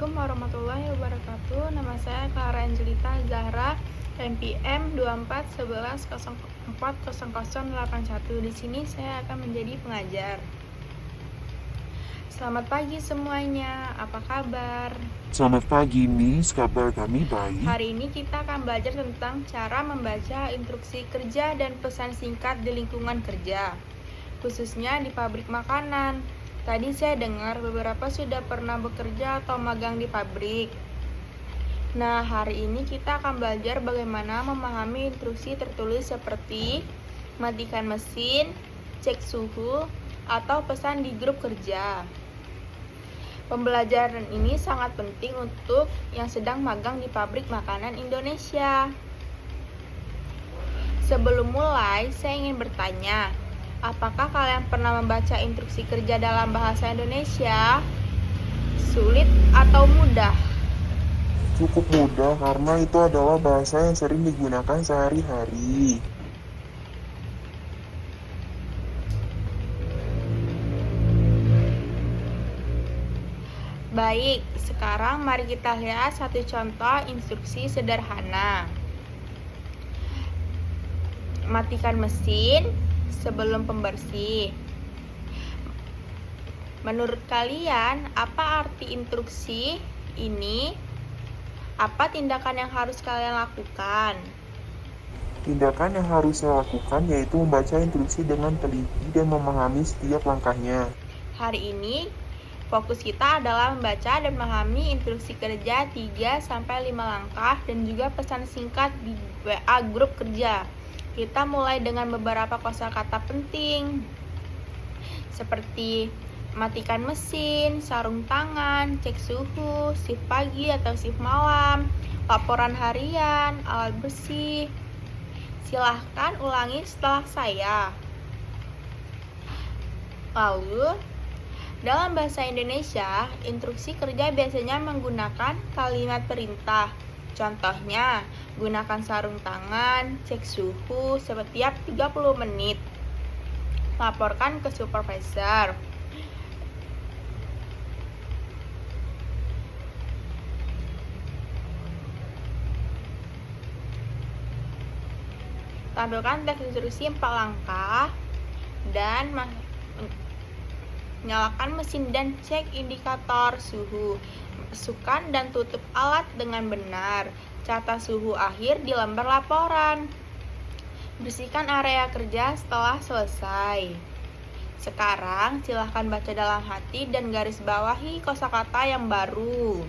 Assalamualaikum warahmatullahi wabarakatuh. Nama saya Clara Angelita Zahra, NPM 2411040081. Di sini saya akan menjadi pengajar. Selamat pagi semuanya. Apa kabar? Selamat pagi, Miss. Kabar kami baik. Hari ini kita akan belajar tentang cara membaca instruksi kerja dan pesan singkat di lingkungan kerja, khususnya di pabrik makanan. Tadi saya dengar beberapa sudah pernah bekerja atau magang di pabrik. Nah, hari ini kita akan belajar bagaimana memahami instruksi tertulis seperti matikan mesin, cek suhu, atau pesan di grup kerja. Pembelajaran ini sangat penting untuk yang sedang magang di pabrik makanan Indonesia. Sebelum mulai, saya ingin bertanya, apakah kalian pernah membaca instruksi kerja dalam bahasa Indonesia? Sulit atau mudah? Cukup mudah karena itu adalah bahasa yang sering digunakan sehari-hari. Baik, sekarang mari kita lihat satu contoh instruksi sederhana. Matikan mesin sebelum pembersih. Menurut kalian, apa arti instruksi ini? Apa tindakan yang harus kalian lakukan? Tindakan yang harus saya lakukan yaitu membaca instruksi dengan teliti dan memahami setiap langkahnya. Hari ini, fokus kita adalah membaca dan memahami instruksi kerja 3-5 langkah dan juga pesan singkat di WA grup kerja. Kita mulai dengan beberapa kosakata penting seperti matikan mesin, sarung tangan, cek suhu, shift pagi atau shift malam, laporan harian, alat bersih. Silahkan ulangi setelah saya. Lalu, dalam bahasa Indonesia, instruksi kerja biasanya menggunakan kalimat perintah. Contohnya, gunakan sarung tangan, cek suhu setiap 30 menit. Laporkan ke supervisor. Tampilkan teks instruksi 4 langkah dan nyalakan mesin dan cek indikator suhu. Masukkan dan tutup alat dengan benar. Catat suhu akhir di lembar laporan. Bersihkan area kerja setelah selesai. Sekarang silahkan baca dalam hati dan garis bawahi kosakata yang baru.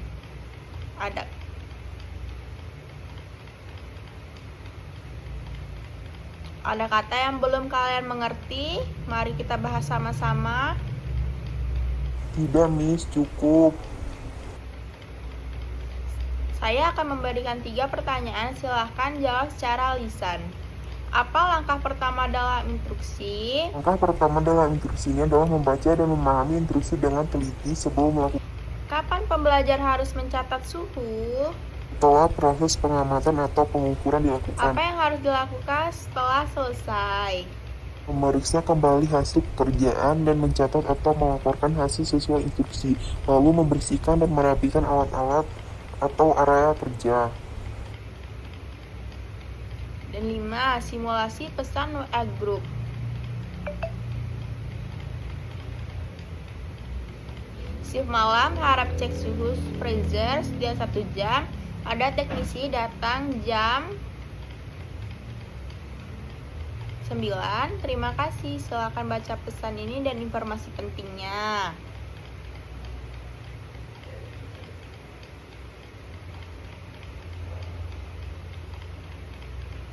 Ada kata yang belum kalian mengerti? Mari kita bahas sama-sama. Tidak, Miss, cukup. Saya akan memberikan 3 pertanyaan, silahkan jawab secara lisan. Apa langkah pertama dalam instruksi? Langkah pertama dalam instruksinya adalah membaca dan memahami instruksi dengan teliti sebelum melakukan. Kapan pembelajar harus mencatat suhu? Setelah proses pengamatan atau pengukuran dilakukan. Apa yang harus dilakukan setelah selesai? Memeriksa kembali hasil pekerjaan dan mencatat atau melaporkan hasil sesuai instruksi, lalu membersihkan dan merapikan alat-alat atau area kerja. Dan 5. Simulasi pesan WA group. Shift malam, harap cek suhu freezer setiap 1 jam. Ada teknisi datang jam 9. Terima kasih. Silakan baca pesan ini dan informasi pentingnya.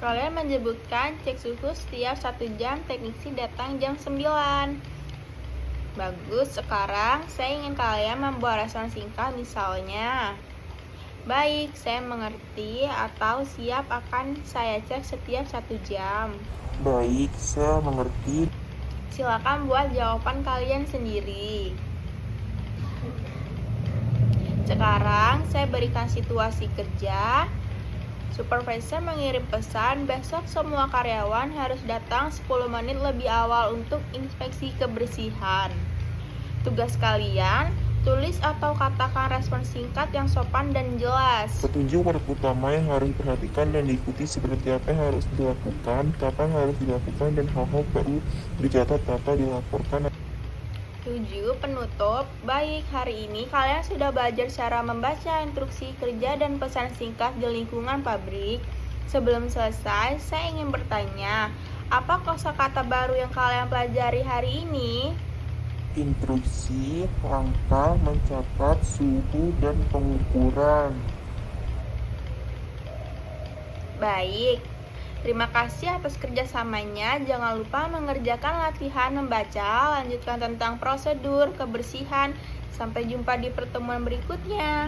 Kalian menyebutkan cek suhu setiap 1 jam, teknisi datang jam 9. Bagus, sekarang saya ingin kalian membuat respon singkat, misalnya, baik, saya mengerti, atau siap, akan saya cek setiap 1 jam. Baik, saya mengerti. Silakan buat jawaban kalian sendiri. Sekarang saya berikan situasi kerja. Supervisor mengirim pesan, besok semua karyawan harus datang 10 menit lebih awal untuk inspeksi kebersihan. Tugas kalian Tulis atau katakan respon singkat yang sopan dan jelas. Petunjuk pada utama yang harus diperhatikan dan diikuti seperti apa yang harus dilakukan, kapan harus dilakukan, dan hal-hal perlu dicatat atau dilaporkan. 7. Penutup. Baik, hari ini kalian sudah belajar cara membaca instruksi kerja dan pesan singkat di lingkungan pabrik. Sebelum selesai, saya ingin bertanya, apa kosakata baru yang kalian pelajari hari ini? Instruksi, langkah, mencatat, suhu, dan pengukuran. Baik, terima kasih atas kerjasamanya. Jangan lupa mengerjakan latihan membaca, lanjutkan tentang prosedur, kebersihan. Sampai jumpa di pertemuan berikutnya.